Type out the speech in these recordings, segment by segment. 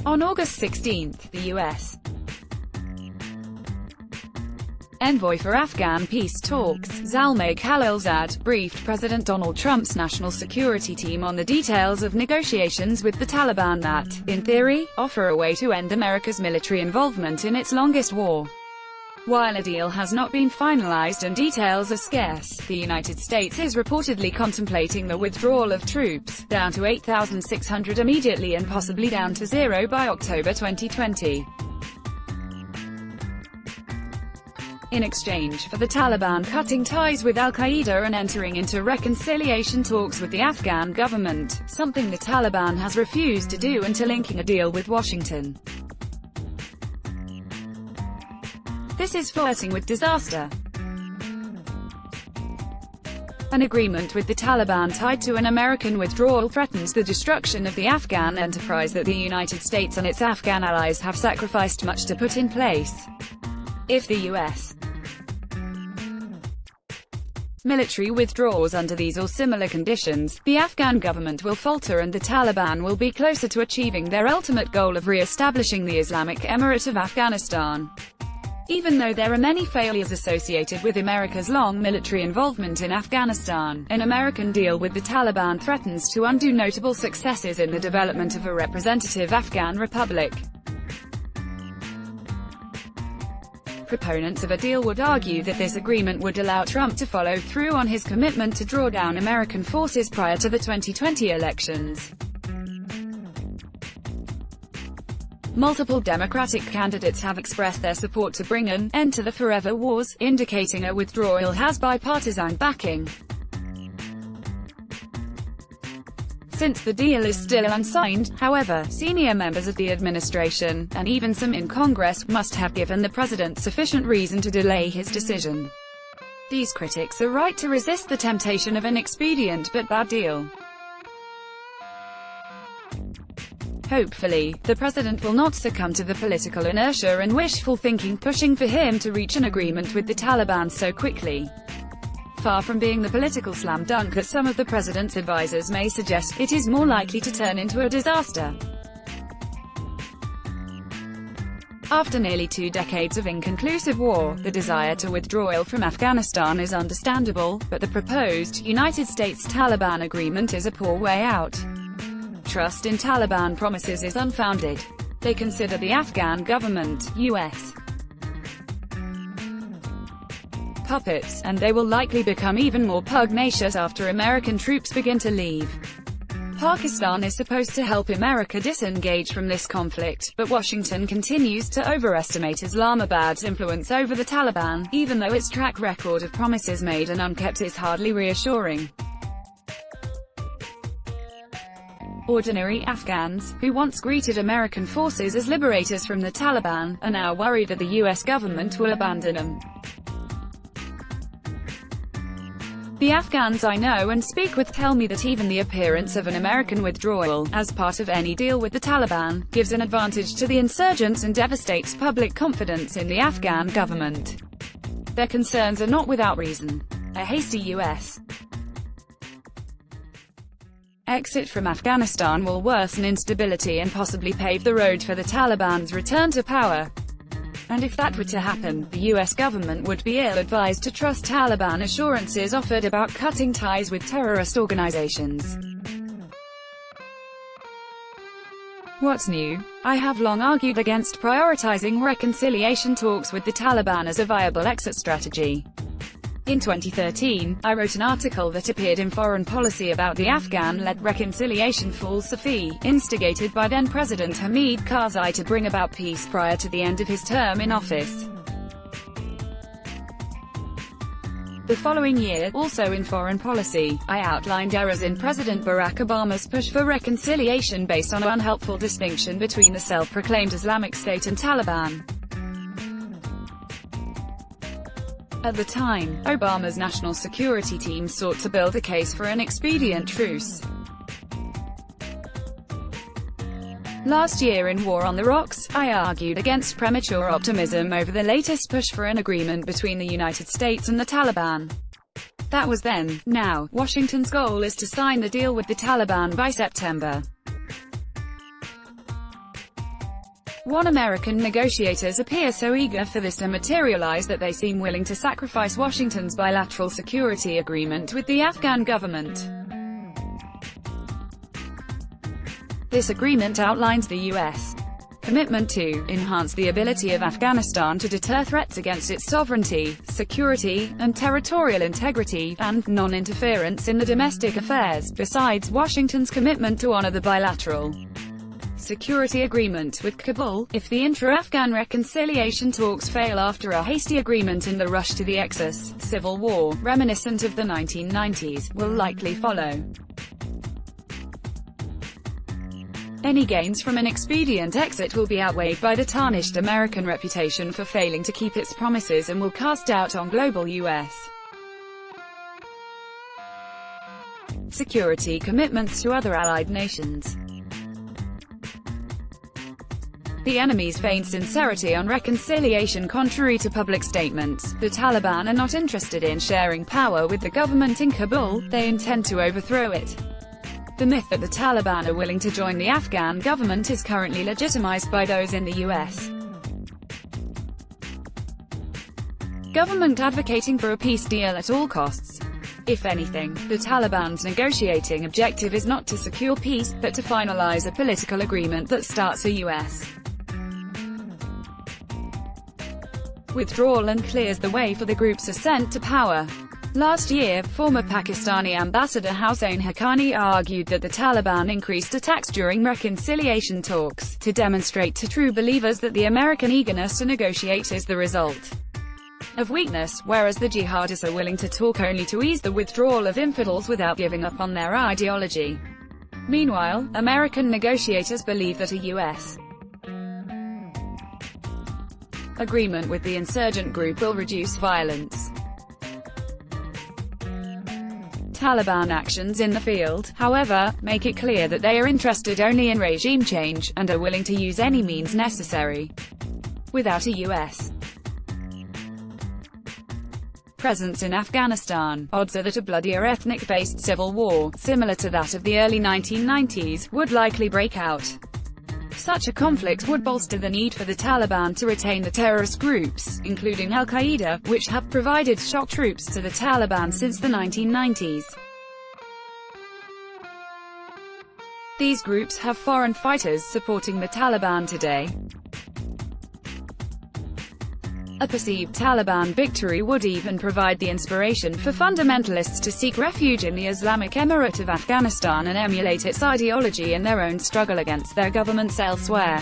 On August 16, the U.S. envoy for Afghan peace talks, Zalmay Khalilzad, briefed President Donald Trump's national security team on the details of negotiations with the Taliban that, in theory, offer a way to end America's military involvement in its longest war. While a deal has not been finalized and details are scarce, the United States is reportedly contemplating the withdrawal of troops, down to 8,600 immediately and possibly down to 0 by October 2020. In exchange for the Taliban cutting ties with al-Qaeda and entering into reconciliation talks with the Afghan government, something the Taliban has refused to do until inking a deal with Washington. This is flirting with disaster. An agreement with the Taliban tied to an American withdrawal threatens the destruction of the Afghan enterprise that the United States and its Afghan allies have sacrificed much to put in place. If the U.S. military withdraws under these or similar conditions, the Afghan government will falter and the Taliban will be closer to achieving their ultimate goal of re-establishing the Islamic Emirate of Afghanistan. Even though there are many failures associated with America's long military involvement in Afghanistan, an American deal with the Taliban threatens to undo notable successes in the development of a representative Afghan republic. Proponents of a deal would argue that this agreement would allow Trump to follow through on his commitment to draw down American forces prior to the 2020 elections. Multiple Democratic candidates have expressed their support to bring an end to the forever wars, indicating a withdrawal has bipartisan backing. Since the deal is still unsigned, however, senior members of the administration, and even some in Congress, must have given the president sufficient reason to delay his decision. These critics are right to resist the temptation of an expedient but bad deal. Hopefully, the president will not succumb to the political inertia and wishful thinking pushing for him to reach an agreement with the Taliban so quickly. Far from being the political slam dunk that some of the president's advisors may suggest, it is more likely to turn into a disaster. After nearly 2 decades of inconclusive war, the desire to withdraw from Afghanistan is understandable, but the proposed United States-Taliban agreement is a poor way out. Trust in Taliban promises is unfounded. They consider the Afghan government, U.S. puppets, and they will likely become even more pugnacious after American troops begin to leave. Pakistan is supposed to help America disengage from this conflict, but Washington continues to overestimate Islamabad's influence over the Taliban, even though its track record of promises made and unkept is hardly reassuring. Ordinary Afghans, who once greeted American forces as liberators from the Taliban, are now worried that the U.S. government will abandon them. The Afghans I know and speak with tell me that even the appearance of an American withdrawal, as part of any deal with the Taliban, gives an advantage to the insurgents and devastates public confidence in the Afghan government. Their concerns are not without reason. A hasty U.S. exit from Afghanistan will worsen instability and possibly pave the road for the Taliban's return to power. And if that were to happen, the U.S. government would be ill-advised to trust Taliban assurances offered about cutting ties with terrorist organizations. What's new? I have long argued against prioritizing reconciliation talks with the Taliban as a viable exit strategy. In 2013, I wrote an article that appeared in Foreign Policy about the Afghan-led reconciliation philosophy, instigated by then-President Hamid Karzai to bring about peace prior to the end of his term in office. The following year, also in Foreign Policy, I outlined errors in President Barack Obama's push for reconciliation based on an unhelpful distinction between the self-proclaimed Islamic State and Taliban. At the time, Obama's national security team sought to build a case for an expedient truce. Last year in War on the Rocks, I argued against premature optimism over the latest push for an agreement between the United States and the Taliban. That was then. Now, Washington's goal is to sign the deal with the Taliban by September. One American negotiators appear so eager for this to materialize that they seem willing to sacrifice Washington's bilateral security agreement with the Afghan government. This agreement outlines the U.S. commitment to enhance the ability of Afghanistan to deter threats against its sovereignty, security, and territorial integrity, and non-interference in the domestic affairs, besides Washington's commitment to honor the bilateral security agreement with Kabul. If the intra-Afghan reconciliation talks fail after a hasty agreement and the rush to the excess, civil war, reminiscent of the 1990s, will likely follow. Any gains from an expedient exit will be outweighed by the tarnished American reputation for failing to keep its promises and will cast doubt on global U.S. security commitments to other allied nations. The enemy's feigned sincerity on reconciliation. Contrary to public statements, the Taliban are not interested in sharing power with the government in Kabul, they intend to overthrow it. The myth that the Taliban are willing to join the Afghan government is currently legitimized by those in the U.S. government advocating for a peace deal at all costs. If anything, the Taliban's negotiating objective is not to secure peace, but to finalize a political agreement that starts a U.S. withdrawal and clears the way for the group's ascent to power. Last year, former Pakistani ambassador Hossein Haqqani argued that the Taliban increased attacks during reconciliation talks, to demonstrate to true believers that the American eagerness to negotiate is the result of weakness, whereas the jihadis are willing to talk only to ease the withdrawal of infidels without giving up on their ideology. Meanwhile, American negotiators believe that a U.S. agreement with the insurgent group will reduce violence. Taliban actions in the field, however, make it clear that they are interested only in regime change, and are willing to use any means necessary. Without a U.S. presence in Afghanistan, odds are that a bloodier ethnic-based civil war, similar to that of the early 1990s, would likely break out. Such a conflict would bolster the need for the Taliban to retain the terrorist groups, including Al-Qaeda, which have provided shock troops to the Taliban since the 1990s. These groups have foreign fighters supporting the Taliban today. A perceived Taliban victory would even provide the inspiration for fundamentalists to seek refuge in the Islamic Emirate of Afghanistan and emulate its ideology in their own struggle against their governments elsewhere.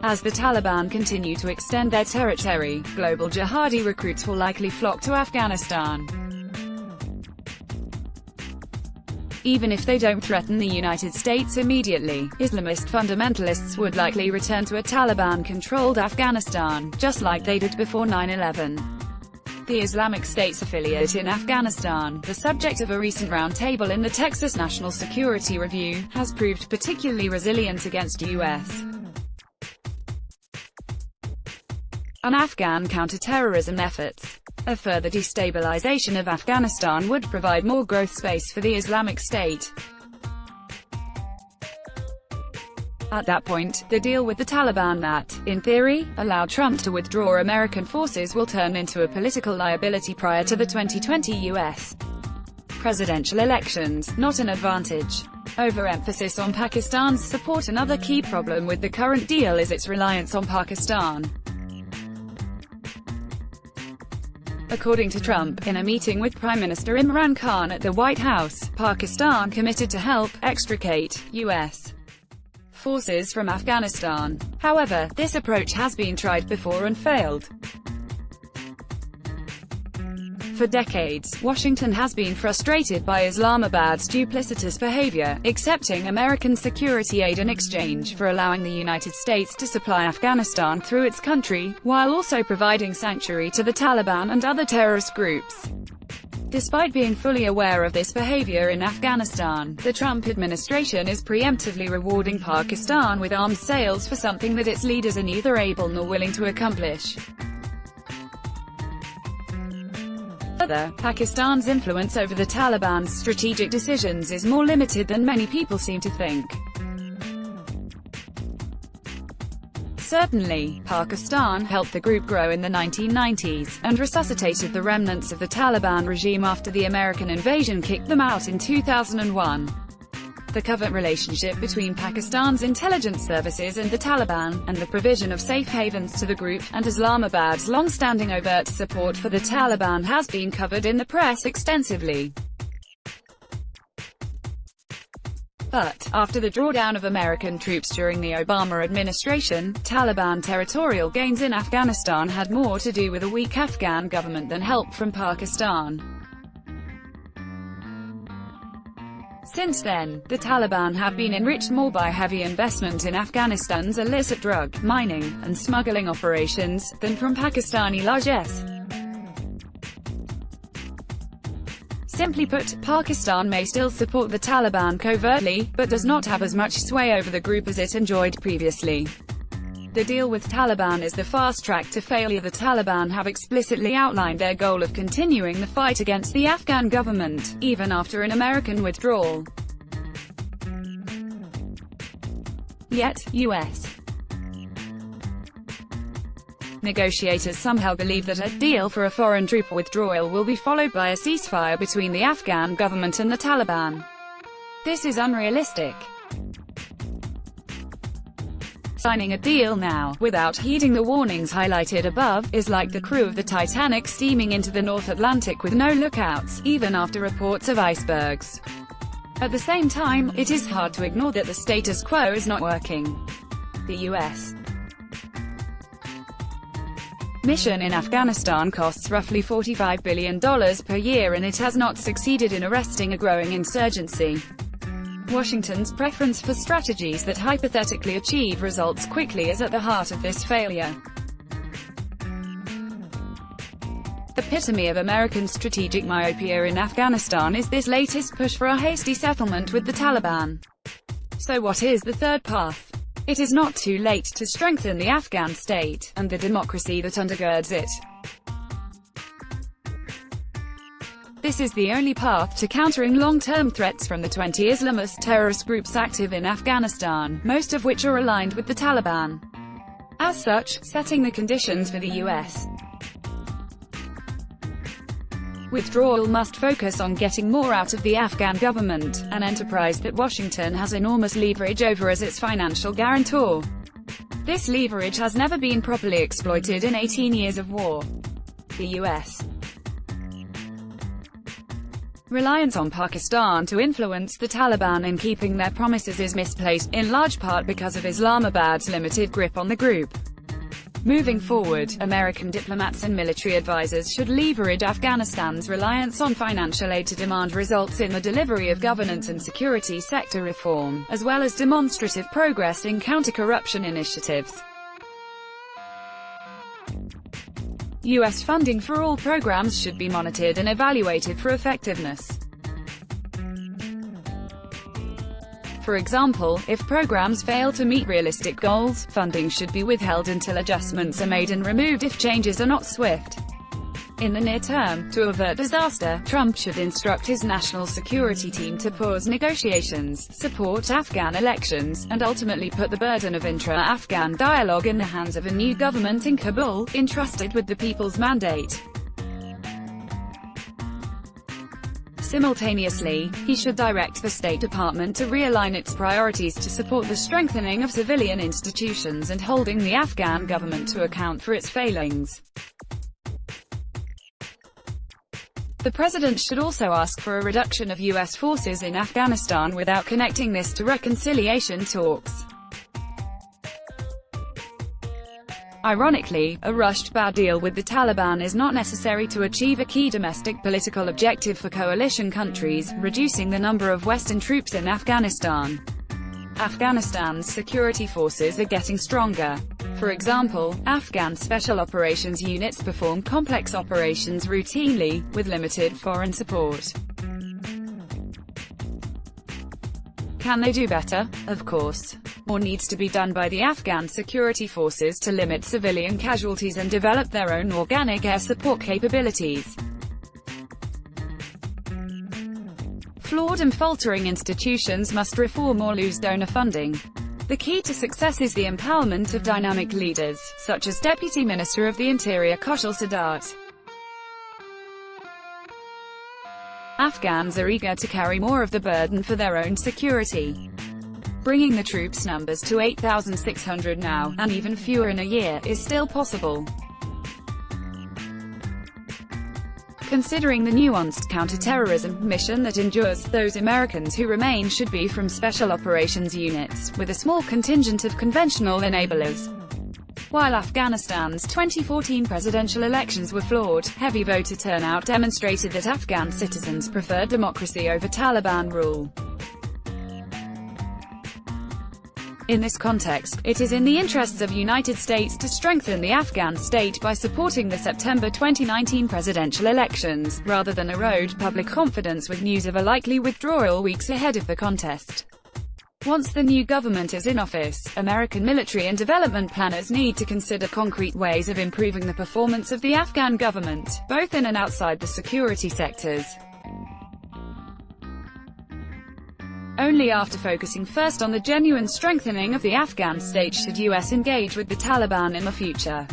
As the Taliban continue to extend their territory, global jihadi recruits will likely flock to Afghanistan. Even if they don't threaten the United States immediately, Islamist fundamentalists would likely return to a Taliban-controlled Afghanistan, just like they did before 9/11. The Islamic State's affiliate in Afghanistan, the subject of a recent roundtable in the Texas National Security Review, has proved particularly resilient against U.S. and Afghan counter-terrorism efforts. A further destabilization of Afghanistan would provide more growth space for the Islamic State. At that point, the deal with the Taliban that, in theory, allowed Trump to withdraw American forces will turn into a political liability prior to the 2020 U.S. presidential elections, not an advantage. Overemphasis on Pakistan's support. Another key problem with the current deal is its reliance on Pakistan. According to Trump, in a meeting with Prime Minister Imran Khan at the White House, Pakistan committed to help extricate U.S. forces from Afghanistan. However, this approach has been tried before and failed. For decades, Washington has been frustrated by Islamabad's duplicitous behavior, accepting American security aid in exchange for allowing the United States to supply Afghanistan through its country, while also providing sanctuary to the Taliban and other terrorist groups. Despite being fully aware of this behavior in Afghanistan, the Trump administration is preemptively rewarding Pakistan with arms sales for something that its leaders are neither able nor willing to accomplish. Further, Pakistan's influence over the Taliban's strategic decisions is more limited than many people seem to think. Certainly, Pakistan helped the group grow in the 1990s, and resuscitated the remnants of the Taliban regime after the American invasion kicked them out in 2001. The covert relationship between Pakistan's intelligence services and the Taliban, and the provision of safe havens to the group, and Islamabad's long-standing overt support for the Taliban has been covered in the press extensively. But, after the drawdown of American troops during the Obama administration, Taliban territorial gains in Afghanistan had more to do with a weak Afghan government than help from Pakistan. Since then, the Taliban have been enriched more by heavy investment in Afghanistan's illicit drug, mining, and smuggling operations, than from Pakistani largesse. Simply put, Pakistan may still support the Taliban covertly, but does not have as much sway over the group as it enjoyed previously. The deal with Taliban is the fast track to failure. The Taliban have explicitly outlined their goal of continuing the fight against the Afghan government, even after an American withdrawal. Yet, U.S. negotiators somehow believe that a deal for a foreign troop withdrawal will be followed by a ceasefire between the Afghan government and the Taliban. This is unrealistic. Signing a deal now, without heeding the warnings highlighted above, is like the crew of the Titanic steaming into the North Atlantic with no lookouts, even after reports of icebergs. At the same time, it is hard to ignore that the status quo is not working. The U.S. mission in Afghanistan costs roughly $45 billion per year, and it has not succeeded in arresting a growing insurgency. Washington's preference for strategies that hypothetically achieve results quickly is at the heart of this failure. The epitome of American strategic myopia in Afghanistan is this latest push for a hasty settlement with the Taliban. So what is the third path? It is not too late to strengthen the Afghan state, and the democracy that undergirds it. This is the only path to countering long-term threats from the 20 Islamist terrorist groups active in Afghanistan, most of which are aligned with the Taliban. As such, setting the conditions for the U.S. withdrawal must focus on getting more out of the Afghan government, an enterprise that Washington has enormous leverage over as its financial guarantor. This leverage has never been properly exploited in 18 years of war. The U.S. reliance on Pakistan to influence the Taliban in keeping their promises is misplaced, in large part because of Islamabad's limited grip on the group. Moving forward, American diplomats and military advisors should leverage Afghanistan's reliance on financial aid to demand results in the delivery of governance and security sector reform, as well as demonstrative progress in counter-corruption initiatives. U.S. funding for all programs should be monitored and evaluated for effectiveness. For example, if programs fail to meet realistic goals, funding should be withheld until adjustments are made and removed if changes are not swift. In the near term, to avert disaster, Trump should instruct his national security team to pause negotiations, support Afghan elections, and ultimately put the burden of intra-Afghan dialogue in the hands of a new government in Kabul, entrusted with the people's mandate. Simultaneously, he should direct the State Department to realign its priorities to support the strengthening of civilian institutions and holding the Afghan government to account for its failings. The president should also ask for a reduction of U.S. forces in Afghanistan without connecting this to reconciliation talks. Ironically, a rushed bad deal with the Taliban is not necessary to achieve a key domestic political objective for coalition countries, reducing the number of Western troops in Afghanistan. Afghanistan's security forces are getting stronger. For example, Afghan special operations units perform complex operations routinely, with limited foreign support. Can they do better? Of course. More needs to be done by the Afghan security forces to limit civilian casualties and develop their own organic air support capabilities. Flawed and faltering institutions must reform or lose donor funding. The key to success is the empowerment of dynamic leaders, such as Deputy Minister of the Interior Khalilzad. Afghans are eager to carry more of the burden for their own security. Bringing the troops' numbers to 8,600 now, and even fewer in a year, is still possible. Considering the nuanced counter-terrorism mission that endures, those Americans who remain should be from special operations units, with a small contingent of conventional enablers. While Afghanistan's 2014 presidential elections were flawed, heavy voter turnout demonstrated that Afghan citizens prefer democracy over Taliban rule. In this context, it is in the interests of the United States to strengthen the Afghan state by supporting the September 2019 presidential elections, rather than erode public confidence with news of a likely withdrawal weeks ahead of the contest. Once the new government is in office, American military and development planners need to consider concrete ways of improving the performance of the Afghan government, both in and outside the security sectors. Only after focusing first on the genuine strengthening of the Afghan state should US engage with the Taliban in the future.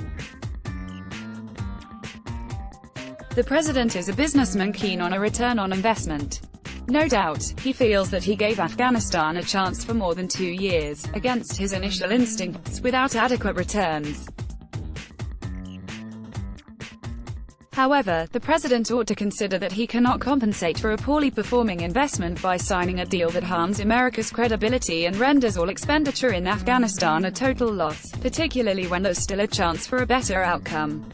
The president is a businessman keen on a return on investment. No doubt, he feels that he gave Afghanistan a chance for more than 2 years, against his initial instincts, without adequate returns. However, the president ought to consider that he cannot compensate for a poorly performing investment by signing a deal that harms America's credibility and renders all expenditure in Afghanistan a total loss, particularly when there's still a chance for a better outcome.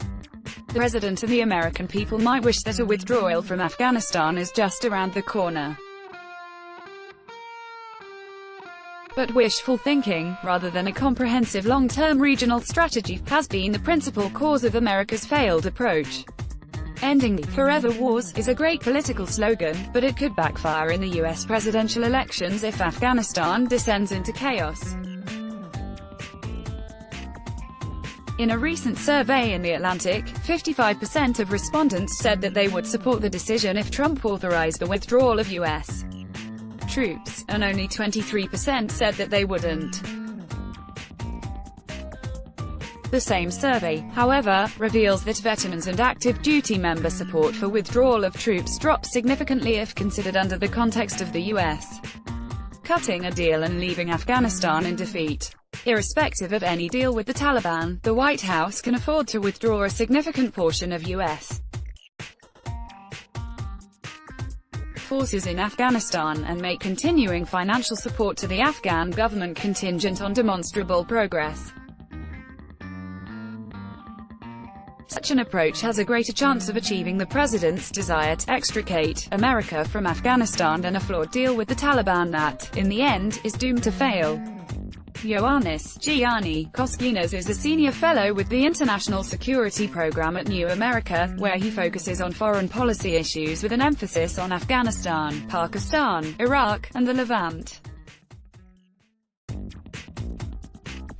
The president and the American people might wish that a withdrawal from Afghanistan is just around the corner. But wishful thinking, rather than a comprehensive long-term regional strategy, has been the principal cause of America's failed approach. Ending the forever wars is a great political slogan, but it could backfire in the US presidential elections if Afghanistan descends into chaos. In a recent survey in The Atlantic, 55% of respondents said that they would support the decision if Trump authorized the withdrawal of US troops, and only 23% said that they wouldn't. The same survey, however, reveals that veterans and active duty member support for withdrawal of troops drops significantly if considered under the context of the US cutting a deal and leaving Afghanistan in defeat. Irrespective of any deal with the Taliban, the White House can afford to withdraw a significant portion of US forces in Afghanistan, and make continuing financial support to the Afghan government contingent on demonstrable progress. Such an approach has a greater chance of achieving the president's desire to extricate America from Afghanistan than a flawed deal with the Taliban that, in the end, is doomed to fail. Ioannis Gianni Koskinas is a senior fellow with the International Security Program at New America, where he focuses on foreign policy issues with an emphasis on Afghanistan, Pakistan, Iraq, and the Levant.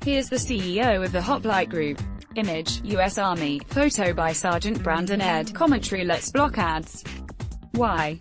He is the CEO of the Hoplite Group. Image, U.S. Army. Photo by Sergeant Brandon Ed. Commentary. Let's block ads. Why?